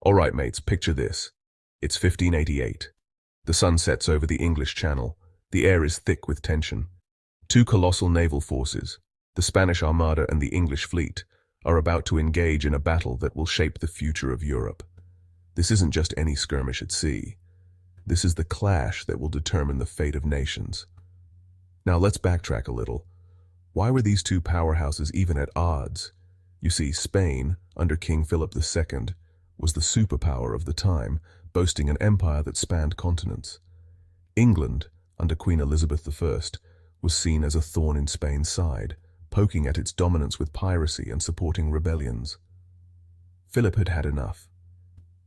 All right, mates, picture this. It's 1588. The sun sets over the English Channel. The air is thick with tension. Two colossal naval forces, the Spanish Armada and the English fleet, are about to engage in a battle that will shape the future of Europe. This isn't just any skirmish at sea. This is the clash that will determine the fate of nations. Now let's backtrack a little. Why were these two powerhouses even at odds? You see, Spain, under King Philip II, was the superpower of the time, boasting an empire that spanned continents. England, under Queen Elizabeth I, was seen as a thorn in Spain's side, poking at its dominance with piracy and supporting rebellions. Philip had had enough.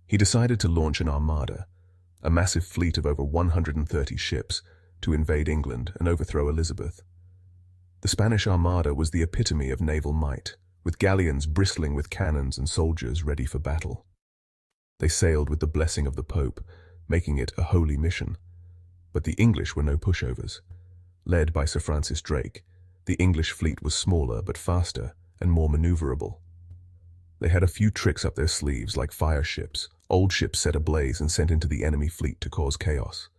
He decided to launch an armada, a massive fleet of over 130 ships, to invade England and overthrow Elizabeth. The Spanish Armada was the epitome of naval might, with galleons bristling with cannons and soldiers ready for battle. They sailed with the blessing of the Pope, making it a holy mission. But the English were no pushovers. Led by Sir Francis Drake, the English fleet was smaller but faster and more maneuverable. They had a few tricks up their sleeves, like fire ships, old ships set ablaze and sent into the enemy fleet to cause chaos.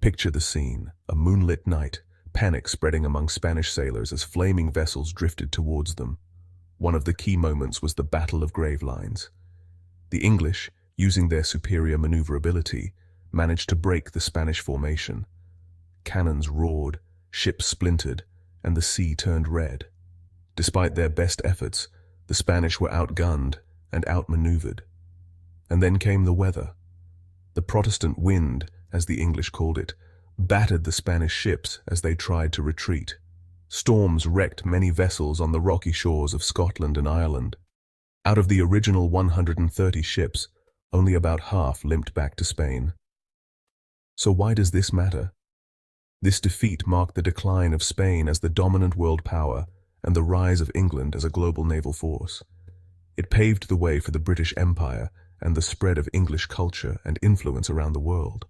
Picture the scene, a moonlit night, panic spreading among Spanish sailors as flaming vessels drifted towards them. One of the key moments was the Battle of Gravelines. The English, using their superior maneuverability, managed to break the Spanish formation. Cannons roared, ships splintered, and the sea turned red. Despite their best efforts, the Spanish were outgunned and outmaneuvered. And then came the weather. The Protestant wind, as the English called it, battered the Spanish ships as they tried to retreat. Storms wrecked many vessels on the rocky shores of Scotland and Ireland. Out of the original 130 ships, only about half limped back to Spain. So why does this matter? This defeat marked the decline of Spain as the dominant world power and the rise of England as a global naval force. It paved the way for the British Empire and the spread of English culture and influence around the world.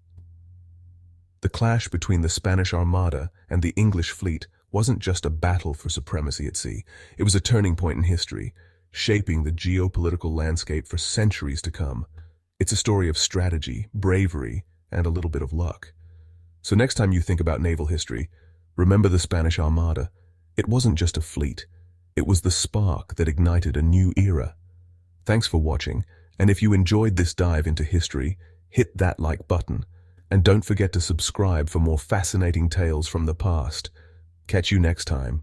The clash between the Spanish Armada and the English fleet wasn't just a battle for supremacy at sea. It was a turning point in history, shaping the geopolitical landscape for centuries to come. It's a story of strategy, bravery, and a little bit of luck. So next time you think about naval history, remember the Spanish Armada. It wasn't just a fleet. It was the spark that ignited a new era. Thanks for watching, and if you enjoyed this dive into history, hit that like button. And don't forget to subscribe for more fascinating tales from the past. Catch you next time.